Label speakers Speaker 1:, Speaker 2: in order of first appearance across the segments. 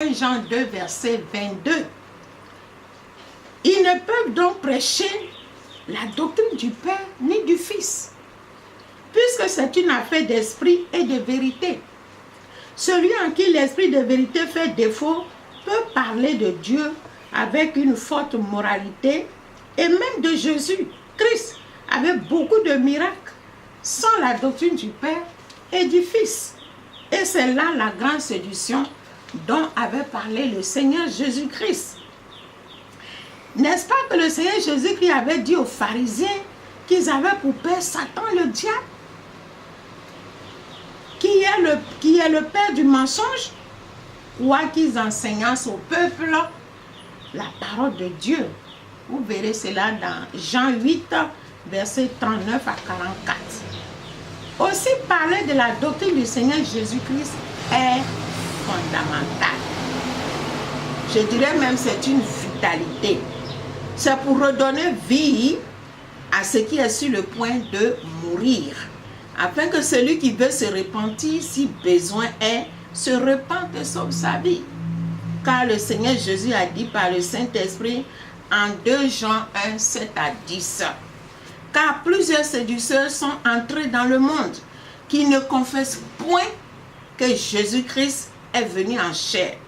Speaker 1: Jean 2, verset 22. Ils ne peuvent donc prêcher la doctrine du Père ni du Fils, puisque c'est une affaire d'esprit et de vérité. Celui en qui l'esprit de vérité fait défaut peut parler de Dieu avec une forte moralité et même de Jésus-Christ avec beaucoup de miracles sans la doctrine du Père et du Fils. Et c'est là la grande séduction dont avait parlé le Seigneur Jésus-Christ. N'est-ce pas que le Seigneur Jésus-Christ avait dit aux pharisiens qu'ils avaient pour père Satan le diable, qui est le père du mensonge, quoi qu'ils enseignassent au peuple la parole de Dieu. Vous verrez cela dans Jean 8, versets 39 à 44. Aussi parler de la doctrine du Seigneur Jésus-Christ est fondamental. Je dirais même c'est une vitalité. C'est pour redonner vie à ce qui est sur le point de mourir, afin que celui qui veut se repentir, si besoin est, se repente et sauve sa vie. Car le Seigneur Jésus a dit par le Saint-Esprit en 2 Jean 1, 7 à 10. Car plusieurs séducteurs sont entrés dans le monde qui ne confessent point que Jésus-Christ est venu en chair.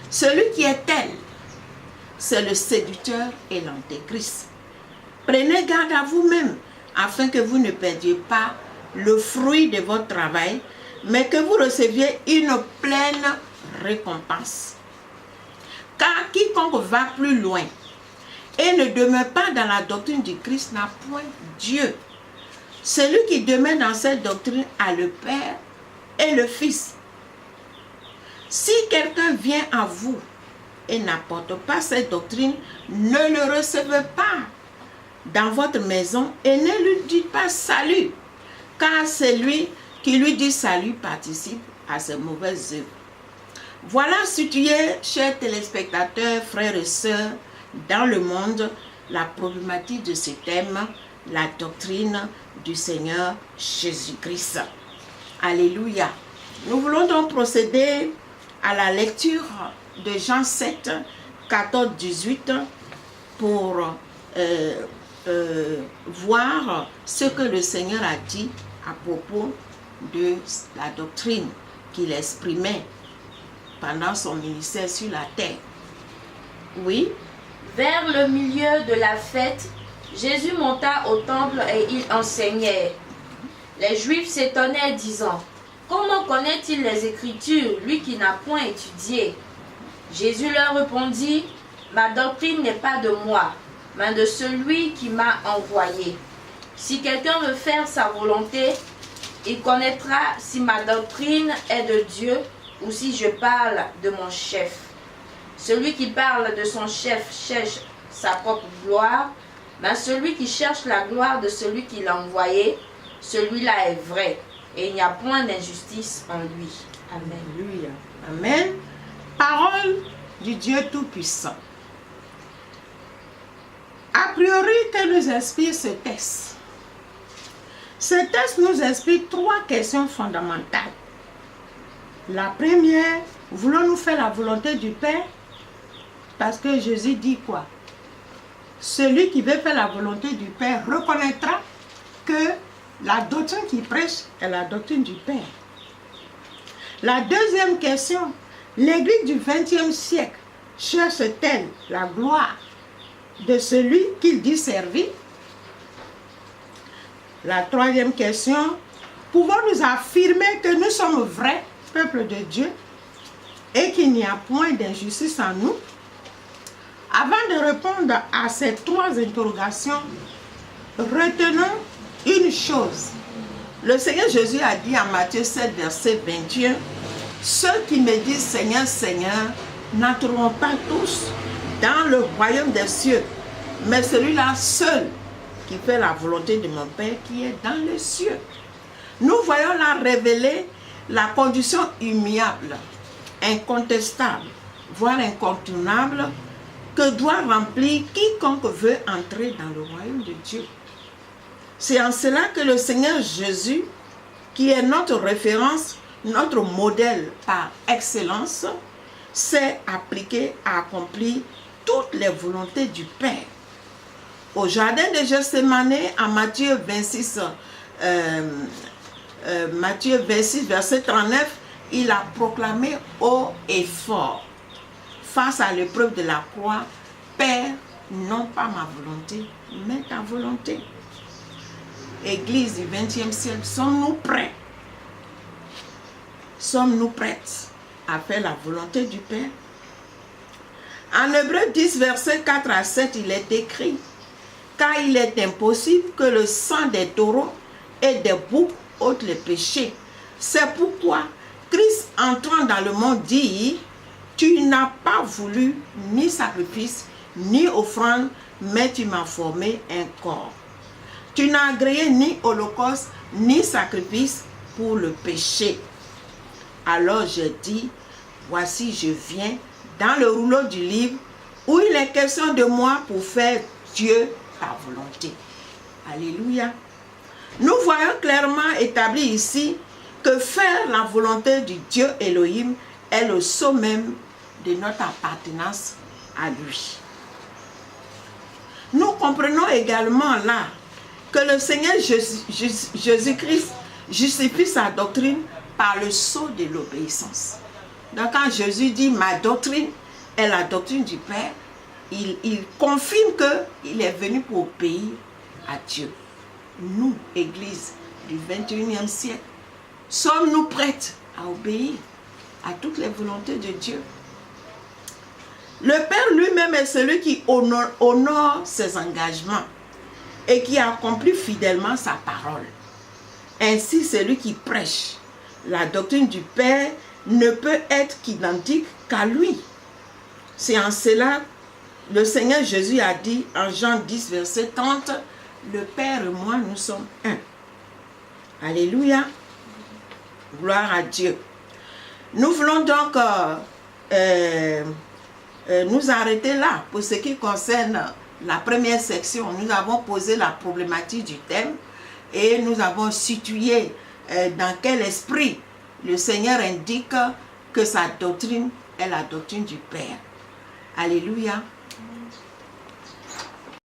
Speaker 1: Celui qui est tel, c'est le séducteur et l'antéchrist. Prenez garde à vous-même, afin que vous ne perdiez pas le fruit de votre travail, mais que vous receviez une pleine récompense. Car quiconque va plus loin et ne demeure pas dans la doctrine du Christ n'a point Dieu. Celui qui demeure dans cette doctrine a le Père et le Fils. Si quelqu'un vient à vous et n'apporte pas cette doctrine, ne le recevez pas dans votre maison et ne lui dites pas salut, car celui qui lui dit salut participe à ses mauvaises œuvres. Voilà situé, chers téléspectateurs, frères et sœurs, dans le monde, la problématique de ce thème, la doctrine du Seigneur Jésus-Christ. Alléluia. Nous voulons donc procéder à la lecture de Jean 7, 14, 18 pour voir ce que le Seigneur a dit à propos de la doctrine qu'il exprimait pendant son ministère sur la terre. Oui.
Speaker 2: Vers le milieu de la fête, Jésus monta au temple et il enseignait. Les Juifs s'étonnaient, disant: comment connaît-il les Écritures, lui qui n'a point étudié? Jésus leur répondit: ma doctrine n'est pas de moi, mais de celui qui m'a envoyé. Si quelqu'un veut faire sa volonté, il connaîtra si ma doctrine est de Dieu ou si je parle de mon chef. Celui qui parle de son chef cherche sa propre gloire, mais celui qui cherche la gloire de celui qui l'a envoyé, celui-là est vrai, et il n'y a point d'injustice en lui. Amen.
Speaker 1: Alléluia. Amen. Parole du Dieu Tout-Puissant. A priori, que nous inspire ce texte? Ce texte nous explique 3 questions fondamentales. La première, voulons-nous faire la volonté du Père? Parce que Jésus dit quoi? Celui qui veut faire la volonté du Père reconnaîtra que la doctrine qu'il prêche est la doctrine du Père. La deuxième question, l'Église du XXe siècle cherche-t-elle la gloire de celui qu'il dit servir? La troisième question, pouvons-nous affirmer que nous sommes vrais peuple de Dieu et qu'il n'y a point d'injustice en nous? Avant de répondre à ces 3 interrogations, retenons une chose. Le Seigneur Jésus a dit en Matthieu 7, verset 21, « Ceux qui me disent Seigneur, Seigneur, n'entreront pas tous dans le royaume des cieux, mais celui-là seul qui fait la volonté de mon Père qui est dans les cieux. » Nous voyons là révéler la condition immuable, incontestable, voire incontournable, que doit remplir quiconque veut entrer dans le royaume de Dieu. C'est en cela que le Seigneur Jésus, qui est notre référence, notre modèle par excellence, s'est appliqué à accomplir toutes les volontés du Père. Au jardin de Gethsémani, en Matthieu 26, verset 39, il a proclamé haut et fort, face à l'épreuve de la croix, Père, non pas ma volonté, mais ta volonté. Église du XXe siècle, sommes-nous prêts? Sommes-nous prêtes à faire la volonté du Père? En Hébreux 10, verset 4 à 7, il est écrit: car il est impossible que le sang des taureaux et des boucs ôte les péchés. C'est pourquoi Christ entrant dans le monde dit: tu n'as pas voulu ni sacrifice ni offrande, mais tu m'as formé un corps. Tu n'as agréé ni holocauste ni sacrifice pour le péché. Alors je dis: voici je viens, dans le rouleau du livre où il est question de moi pour faire Dieu ta volonté. Alléluia. Nous voyons clairement établi ici que faire la volonté du Dieu Elohim est le sceau même de notre appartenance à lui. Nous comprenons également là que le Seigneur Jésus-Christ justifie sa doctrine par le sceau de l'obéissance. Donc quand Jésus dit ma doctrine est la doctrine du Père, il confirme qu'il est venu pour obéir à Dieu. Nous, Église du 21e siècle, sommes-nous prêtes à obéir à toutes les volontés de Dieu? Le Père lui-même est celui qui honore ses engagements et qui accomplit fidèlement sa parole. Ainsi, celui qui prêche la doctrine du Père ne peut être qu'identique qu'à lui. C'est en cela que le Seigneur Jésus a dit en Jean 10, verset 30, « Le Père et moi, nous sommes un. » Alléluia. Gloire à Dieu. Nous voulons donc nous arrêter là pour ce qui concerne la première section. Nous avons posé la problématique du thème et nous avons situé dans quel esprit le Seigneur indique que sa doctrine est la doctrine du Père. Alléluia.